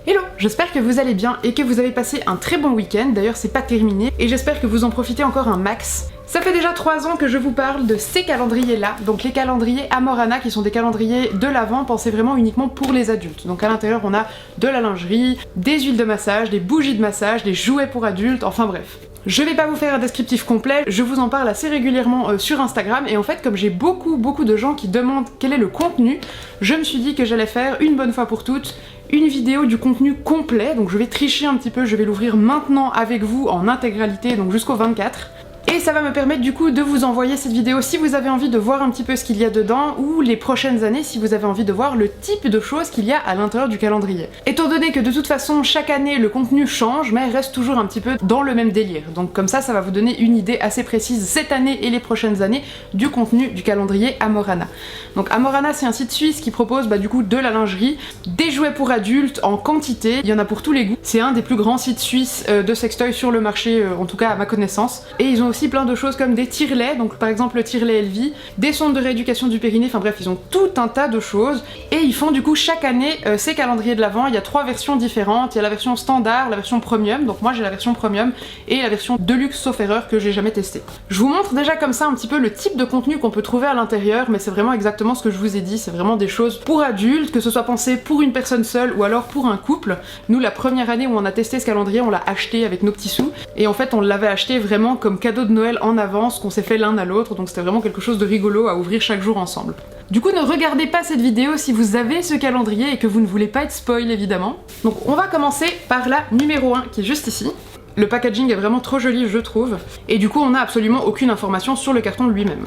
Hello, j'espère que vous allez bien et que vous avez passé un très bon week-end, d'ailleurs c'est pas terminé, et j'espère que vous en profitez encore un max. Ça fait déjà 3 ans que je vous parle de ces calendriers-là, donc les calendriers Amorana qui sont des calendriers de l'Avent pensés vraiment uniquement pour les adultes. Donc à l'intérieur on a de la lingerie, des huiles de massage, des bougies de massage, des jouets pour adultes, enfin bref. Je vais pas vous faire un descriptif complet, je vous en parle assez régulièrement sur Instagram et en fait comme j'ai beaucoup de gens qui demandent quel est le contenu, je me suis dit que j'allais faire une bonne fois pour toutes une vidéo du contenu complet, donc je vais tricher un petit peu, je vais l'ouvrir maintenant avec vous en intégralité, donc jusqu'au 24. Et ça va me permettre du coup de vous envoyer cette vidéo si vous avez envie de voir un petit peu ce qu'il y a dedans, ou les prochaines années si vous avez envie de voir le type de choses qu'il y a à l'intérieur du calendrier. Étant donné que de toute façon chaque année le contenu change, mais reste toujours un petit peu dans le même délire. Donc comme ça va vous donner une idée assez précise cette année et les prochaines années du contenu du calendrier Amorana. Donc Amorana c'est un site suisse qui propose du coup de la lingerie, des jouets pour adultes en quantité, il y en a pour tous les goûts. C'est un des plus grands sites suisses de sextoy sur le marché, en tout cas à ma connaissance. Et ils ont aussi plein de choses comme des tire-laits, donc par exemple le tire-lait Elvie, des sondes de rééducation du périnée, enfin bref, ils ont tout un tas de choses. Et ils font du coup chaque année ces calendriers de l'Avent, il y a 3 versions différentes, il y a la version standard, la version premium, donc moi j'ai la version premium, et la version deluxe sauf erreur que j'ai jamais testée. Je vous montre déjà comme ça un petit peu le type de contenu qu'on peut trouver à l'intérieur, mais c'est vraiment exactement ce que je vous ai dit, c'est vraiment des choses pour adultes, que ce soit pensé pour une personne seule ou alors pour un couple. Nous la première année où on a testé ce calendrier, on l'a acheté avec nos petits sous, et en fait on l'avait acheté vraiment comme cadeau de Noël en avance qu'on s'est fait l'un à l'autre, donc c'était vraiment quelque chose de rigolo à ouvrir chaque jour ensemble. Du coup ne regardez pas cette vidéo si vous avez ce calendrier et que vous ne voulez pas être spoil évidemment. Donc on va commencer par la numéro 1 qui est juste ici. Le packaging est vraiment trop joli je trouve, et du coup on n'a absolument aucune information sur le carton lui-même.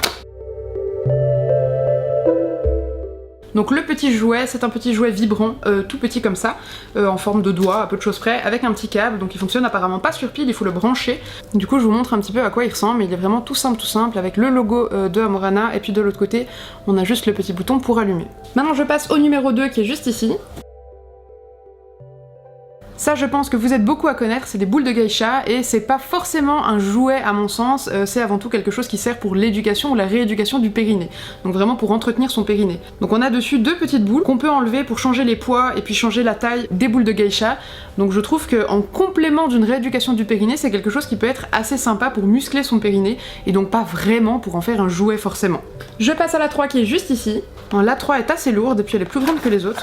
Donc le petit jouet, c'est un petit jouet vibrant, tout petit comme ça, en forme de doigt, à peu de choses près, avec un petit câble, donc il fonctionne apparemment pas sur pile, il faut le brancher. Du coup je vous montre un petit peu à quoi il ressemble, mais il est vraiment tout simple, avec le logo de Amorana, et puis de l'autre côté, on a juste le petit bouton pour allumer. Maintenant je passe au numéro 2 qui est juste ici. Ça je pense que vous êtes beaucoup à connaître, c'est des boules de geisha et c'est pas forcément un jouet à mon sens, c'est avant tout quelque chose qui sert pour l'éducation ou la rééducation du périnée. Donc vraiment pour entretenir son périnée. Donc on a dessus 2 petites boules qu'on peut enlever pour changer les poids et puis changer la taille des boules de geisha. Donc je trouve qu'en complément d'une rééducation du périnée, c'est quelque chose qui peut être assez sympa pour muscler son périnée et donc pas vraiment pour en faire un jouet forcément. Je passe à la 3 qui est juste ici. La 3 est assez lourde et puis elle est plus grande que les autres.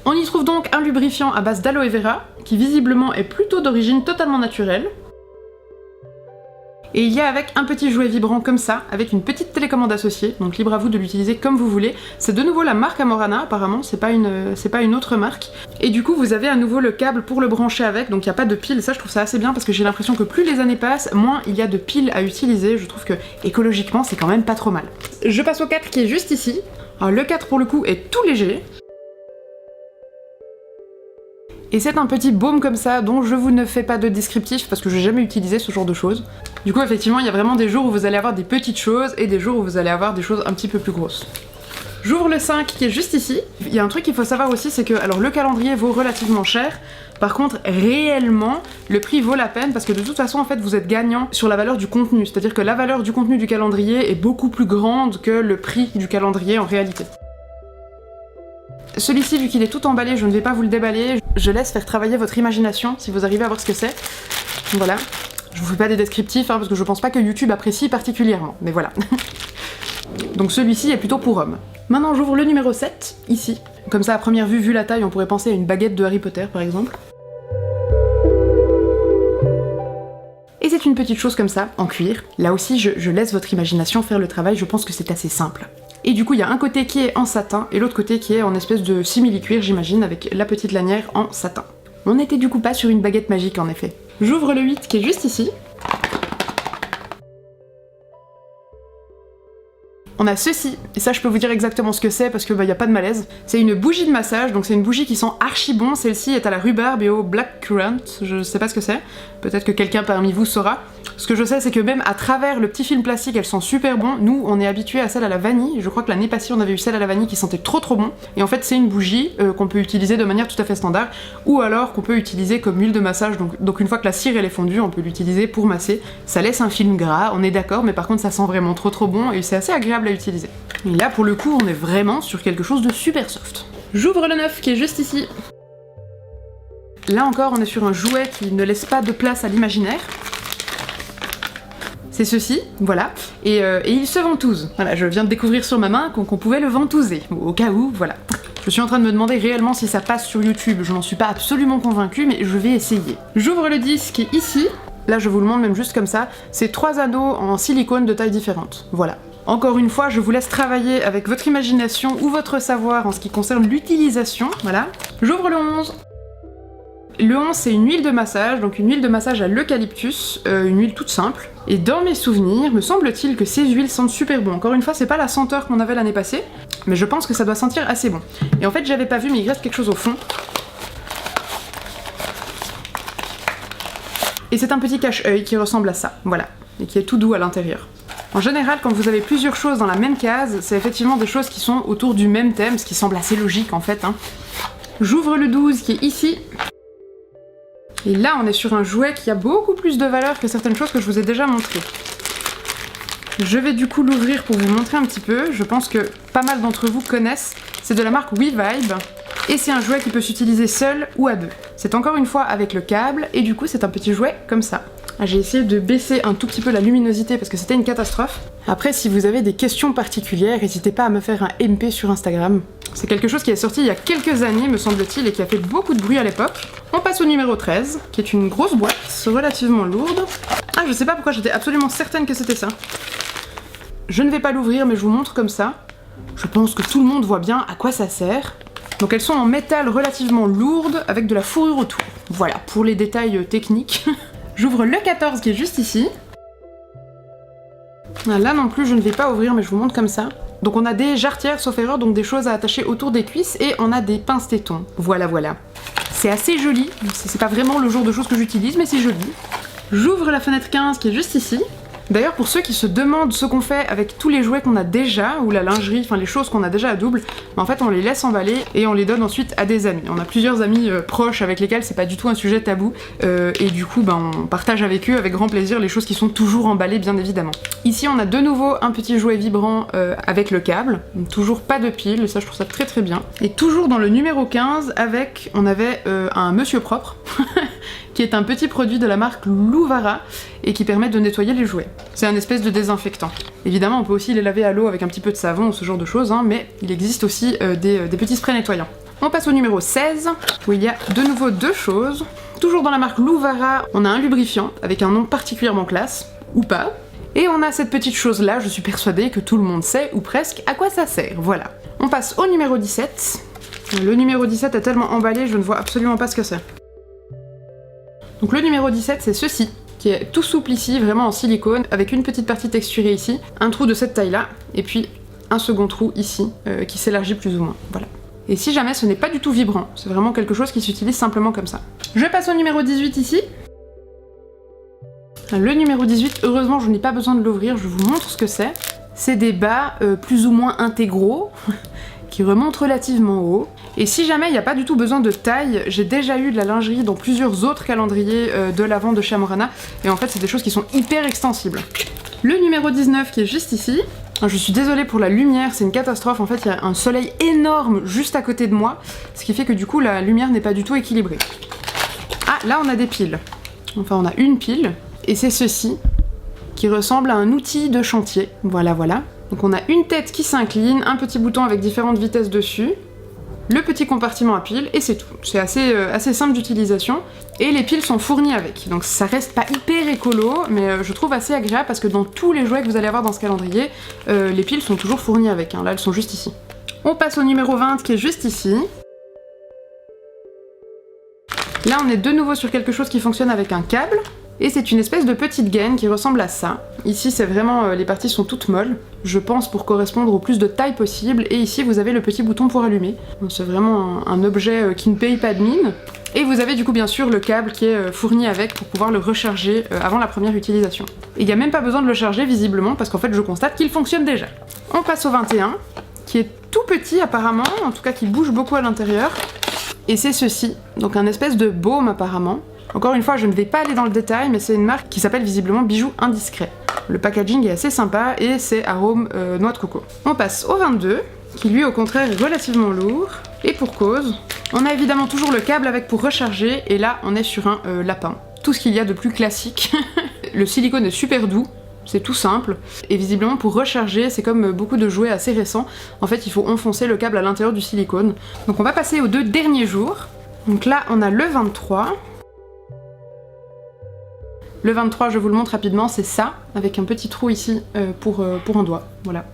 On y trouve donc un lubrifiant à base d'aloe vera, qui visiblement est plutôt d'origine totalement naturelle. Et il y a avec un petit jouet vibrant comme ça, avec une petite télécommande associée, donc libre à vous de l'utiliser comme vous voulez. C'est de nouveau la marque Amorana apparemment, c'est pas une autre marque. Et du coup vous avez à nouveau le câble pour le brancher avec, donc il n'y a pas de pile, ça je trouve ça assez bien parce que j'ai l'impression que plus les années passent, moins il y a de piles à utiliser, je trouve que écologiquement c'est quand même pas trop mal. Je passe au 4 qui est juste ici. Alors le 4 pour le coup est tout léger. Et c'est un petit baume comme ça dont je vous ne fais pas de descriptif parce que j'ai jamais utilisé ce genre de choses. Du coup effectivement il y a vraiment des jours où vous allez avoir des petites choses et des jours où vous allez avoir des choses un petit peu plus grosses. J'ouvre le 5 qui est juste ici. Il y a un truc qu'il faut savoir aussi, c'est que alors le calendrier vaut relativement cher. Par contre réellement le prix vaut la peine parce que de toute façon en fait vous êtes gagnant sur la valeur du contenu. C'est-à-dire que la valeur du contenu du calendrier est beaucoup plus grande que le prix du calendrier en réalité. Celui-ci, vu qu'il est tout emballé, je ne vais pas vous le déballer. Je laisse faire travailler votre imagination si vous arrivez à voir ce que c'est. Voilà. Je vous fais pas des descriptifs parce que je pense pas que YouTube apprécie particulièrement. Mais voilà. Donc celui-ci est plutôt pour hommes. Maintenant j'ouvre le numéro 7, ici. Comme ça à première vue, vu la taille, on pourrait penser à une baguette de Harry Potter par exemple. Et c'est une petite chose comme ça, en cuir. Là aussi, je laisse votre imagination faire le travail, je pense que c'est assez simple. Et du coup, il y a un côté qui est en satin et l'autre côté qui est en espèce de simili-cuir, j'imagine, avec la petite lanière en satin. On n'était du coup pas sur une baguette magique, en effet. J'ouvre le 8 qui est juste ici. On a ceci, et ça je peux vous dire exactement ce que c'est parce que y a pas de malaise. C'est une bougie de massage, donc c'est une bougie qui sent archi bon. Celle-ci est à la rhubarbe et au blackcurrant, je sais pas ce que c'est. Peut-être que quelqu'un parmi vous saura. Ce que je sais c'est que même à travers le petit film plastique elle sent super bon. Nous on est habitués à celle à la vanille, je crois que l'année passée on avait eu celle à la vanille qui sentait trop bon. Et en fait c'est une bougie qu'on peut utiliser de manière tout à fait standard, ou alors qu'on peut utiliser comme huile de massage, donc une fois que la cire elle est fondue on peut l'utiliser pour masser. Ça laisse un film gras, on est d'accord, mais par contre ça sent vraiment trop bon et c'est assez agréable à utiliser. Et là pour le coup on est vraiment sur quelque chose de super soft. J'ouvre le 9 qui est juste ici. Là encore, on est sur un jouet qui ne laisse pas de place à l'imaginaire. C'est ceci, voilà, et il se ventouse. Voilà, je viens de découvrir sur ma main qu'on pouvait le ventouser, au cas où, voilà. Je suis en train de me demander réellement si ça passe sur YouTube, je n'en suis pas absolument convaincue, mais je vais essayer. J'ouvre le disque ici, là je vous le montre même juste comme ça, c'est 3 anneaux en silicone de tailles différentes, voilà. Encore une fois, je vous laisse travailler avec votre imagination ou votre savoir en ce qui concerne l'utilisation, voilà. J'ouvre le 11. Le 11 c'est une huile de massage, donc une huile de massage à l'eucalyptus, une huile toute simple. Et dans mes souvenirs, me semble-t-il que ces huiles sentent super bon. Encore une fois, c'est pas la senteur qu'on avait l'année passée, mais je pense que ça doit sentir assez bon. Et en fait, j'avais pas vu, mais il reste quelque chose au fond. Et c'est un petit cache-œil qui ressemble à ça, voilà, et qui est tout doux à l'intérieur. En général, quand vous avez plusieurs choses dans la même case, c'est effectivement des choses qui sont autour du même thème, ce qui semble assez logique en fait. J'ouvre le 12 qui est ici. Et là, on est sur un jouet qui a beaucoup plus de valeur que certaines choses que je vous ai déjà montrées. Je vais du coup l'ouvrir pour vous montrer un petit peu. Je pense que pas mal d'entre vous connaissent. C'est de la marque WeVibe. Et c'est un jouet qui peut s'utiliser seul ou à deux. C'est encore une fois avec le câble, et du coup c'est un petit jouet comme ça. J'ai essayé de baisser un tout petit peu la luminosité parce que c'était une catastrophe. Après, si vous avez des questions particulières, n'hésitez pas à me faire un MP sur Instagram. C'est quelque chose qui est sorti il y a quelques années, me semble-t-il, et qui a fait beaucoup de bruit à l'époque. On passe au numéro 13, qui est une grosse boîte, relativement lourde. Ah, je sais pas pourquoi j'étais absolument certaine que c'était ça. Je ne vais pas l'ouvrir, mais je vous montre comme ça. Je pense que tout le monde voit bien à quoi ça sert. Donc elles sont en métal relativement lourdes, avec de la fourrure autour. Voilà, pour les détails techniques. J'ouvre le 14 qui est juste ici. Là non plus je ne vais pas ouvrir, mais je vous montre comme ça. Donc on a des jarretières sauf erreur, donc des choses à attacher autour des cuisses, et on a des pinces tétons. Voilà, voilà. C'est assez joli, c'est pas vraiment le genre de choses que j'utilise, mais c'est joli. J'ouvre la fenêtre 15 qui est juste ici. D'ailleurs, pour ceux qui se demandent ce qu'on fait avec tous les jouets qu'on a déjà, ou la lingerie, enfin les choses qu'on a déjà à double, en fait on les laisse emballer et on les donne ensuite à des amis. On a plusieurs amis proches avec lesquels c'est pas du tout un sujet tabou, et du coup on partage avec eux avec grand plaisir les choses qui sont toujours emballées, bien évidemment. Ici on a de nouveau un petit jouet vibrant avec le câble, toujours pas de pile, ça je trouve ça très très bien. Et toujours dans le numéro 15, on avait un monsieur propre, qui est un petit produit de la marque Louvara, et qui permet de nettoyer les jouets. C'est un espèce de désinfectant. Évidemment, on peut aussi les laver à l'eau avec un petit peu de savon ou ce genre de choses, mais il existe aussi des petits sprays nettoyants. On passe au numéro 16, où il y a de nouveau deux choses. Toujours dans la marque Louvara, on a un lubrifiant, avec un nom particulièrement classe, ou pas. Et on a cette petite chose-là, je suis persuadée que tout le monde sait, ou presque, à quoi ça sert, voilà. On passe au numéro 17. Le numéro 17 est tellement emballé, je ne vois absolument pas ce que c'est. Donc le numéro 17, c'est ceci, qui est tout souple ici, vraiment en silicone, avec une petite partie texturée ici, un trou de cette taille-là, et puis un second trou ici, qui s'élargit plus ou moins, voilà. Et si jamais ce n'est pas du tout vibrant, c'est vraiment quelque chose qui s'utilise simplement comme ça. Je passe au numéro 18 ici. Le numéro 18, heureusement je n'ai pas besoin de l'ouvrir, je vous montre ce que c'est. C'est des bas plus ou moins intégraux, qui remontent relativement haut. Et si jamais il n'y a pas du tout besoin de taille, j'ai déjà eu de la lingerie dans plusieurs autres calendriers de l'Avent de chez Amorana, et en fait c'est des choses qui sont hyper extensibles. Le numéro 19 qui est juste ici. Je suis désolée pour la lumière, c'est une catastrophe, en fait il y a un soleil énorme juste à côté de moi, ce qui fait que du coup la lumière n'est pas du tout équilibrée. Ah, là on a des piles. Enfin on a une pile, et c'est ceci, qui ressemble à un outil de chantier. Voilà, voilà. Donc on a une tête qui s'incline, un petit bouton avec différentes vitesses dessus, le petit compartiment à piles, et c'est tout. C'est assez simple d'utilisation, et les piles sont fournies avec. Donc ça reste pas hyper écolo, mais je trouve assez agréable parce que dans tous les jouets que vous allez avoir dans ce calendrier, les piles sont toujours fournies avec. Là elles sont juste ici. On passe au numéro 20 qui est juste ici. Là on est de nouveau sur quelque chose qui fonctionne avec un câble. Et c'est une espèce de petite gaine qui ressemble à ça. Ici c'est vraiment, les parties sont toutes molles, je pense pour correspondre au plus de taille possible, et ici vous avez le petit bouton pour allumer. C'est vraiment un objet qui ne paye pas de mine. Et vous avez du coup bien sûr le câble qui est fourni avec pour pouvoir le recharger avant la première utilisation. Et il n'y a même pas besoin de le charger visiblement parce qu'en fait je constate qu'il fonctionne déjà. On passe au 21, qui est tout petit apparemment, en tout cas qui bouge beaucoup à l'intérieur. Et c'est ceci, donc un espèce de baume apparemment. Encore une fois, je ne vais pas aller dans le détail, mais c'est une marque qui s'appelle visiblement Bijoux Indiscret. Le packaging est assez sympa et c'est arôme noix de coco. On passe au 22, qui lui au contraire est relativement lourd. Et pour cause, On a évidemment toujours le câble avec pour recharger, et là on est sur un lapin. Tout ce qu'il y a de plus classique. Le silicone est super doux, c'est tout simple. Et visiblement pour recharger, c'est comme beaucoup de jouets assez récents. En fait il faut enfoncer le câble à l'intérieur du silicone. Donc on va passer aux 2 derniers jours. Donc là on a le 23. Le 23, je vous le montre rapidement, c'est ça, avec un petit trou ici pour un doigt, voilà.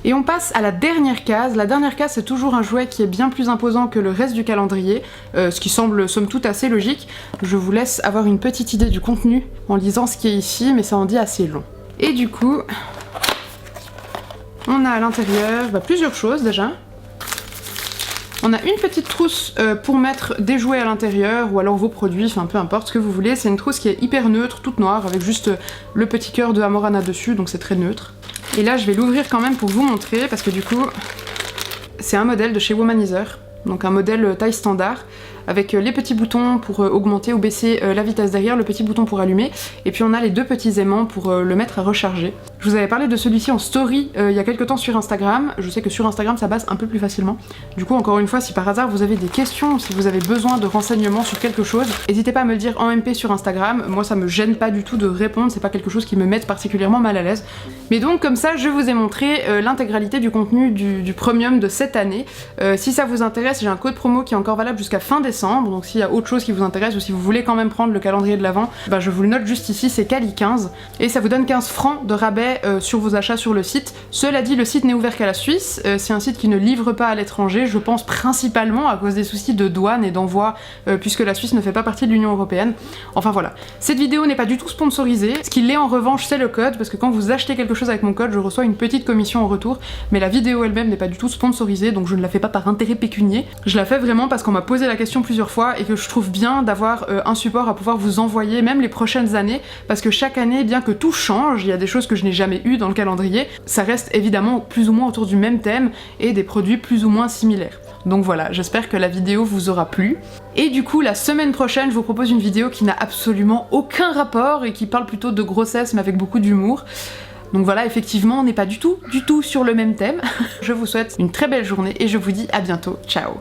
Et on passe à la dernière case. La dernière case, c'est toujours un jouet qui est bien plus imposant que le reste du calendrier, ce qui semble somme toute assez logique. Je vous laisse avoir une petite idée du contenu en lisant ce qui est ici, mais ça en dit assez long. Et du coup, on a à l'intérieur plusieurs choses déjà. On a une petite trousse pour mettre des jouets à l'intérieur, ou alors vos produits, enfin peu importe ce que vous voulez. C'est une trousse qui est hyper neutre, toute noire, avec juste le petit cœur de Amorana dessus, donc c'est très neutre. Et là je vais l'ouvrir quand même pour vous montrer, parce que du coup, c'est un modèle de chez Womanizer, donc un modèle taille standard, avec les petits boutons pour augmenter ou baisser la vitesse derrière, le petit bouton pour allumer, et puis on a les 2 petits aimants pour le mettre à recharger. Je vous avais parlé de celui-ci en story il y a quelques temps sur Instagram. Je sais que sur Instagram ça passe un peu plus facilement. Du coup, encore une fois, si par hasard vous avez des questions, si vous avez besoin de renseignements sur quelque chose, n'hésitez pas à me le dire en MP sur Instagram. Moi ça me gêne pas du tout de répondre, c'est pas quelque chose qui me mette particulièrement mal à l'aise. Mais donc comme ça, je vous ai montré l'intégralité du contenu du premium de cette année. Si ça vous intéresse, j'ai un code promo qui est encore valable jusqu'à fin décembre, donc s'il y a autre chose qui vous intéresse ou si vous voulez quand même prendre le calendrier de l'Avent, je vous le note juste ici, c'est Cali15, et ça vous donne 15 francs de rabais sur vos achats sur le site. Cela dit, le site n'est ouvert qu'à la Suisse, c'est un site qui ne livre pas à l'étranger, je pense principalement à cause des soucis de douane et d'envoi, puisque la Suisse ne fait pas partie de l'Union Européenne. Enfin voilà, cette vidéo n'est pas du tout sponsorisée, ce qui l'est en revanche c'est le code, parce que quand vous achetez quelque chose avec mon code, je reçois une petite commission en retour, mais la vidéo elle-même n'est pas du tout sponsorisée, donc je ne la fais pas par intérêt pécunier, je la fais vraiment parce qu'on m'a posé la question plusieurs fois et que je trouve bien d'avoir un support à pouvoir vous envoyer même les prochaines années, parce que chaque année, bien que tout change, il y a des choses que je n'ai jamais eues dans le calendrier, ça reste évidemment plus ou moins autour du même thème et des produits plus ou moins similaires. Donc voilà, j'espère que la vidéo vous aura plu. Et du coup, la semaine prochaine, je vous propose une vidéo qui n'a absolument aucun rapport et qui parle plutôt de grossesse mais avec beaucoup d'humour. Donc voilà, effectivement, on n'est pas du tout sur le même thème. Je vous souhaite une très belle journée et je vous dis à bientôt. Ciao!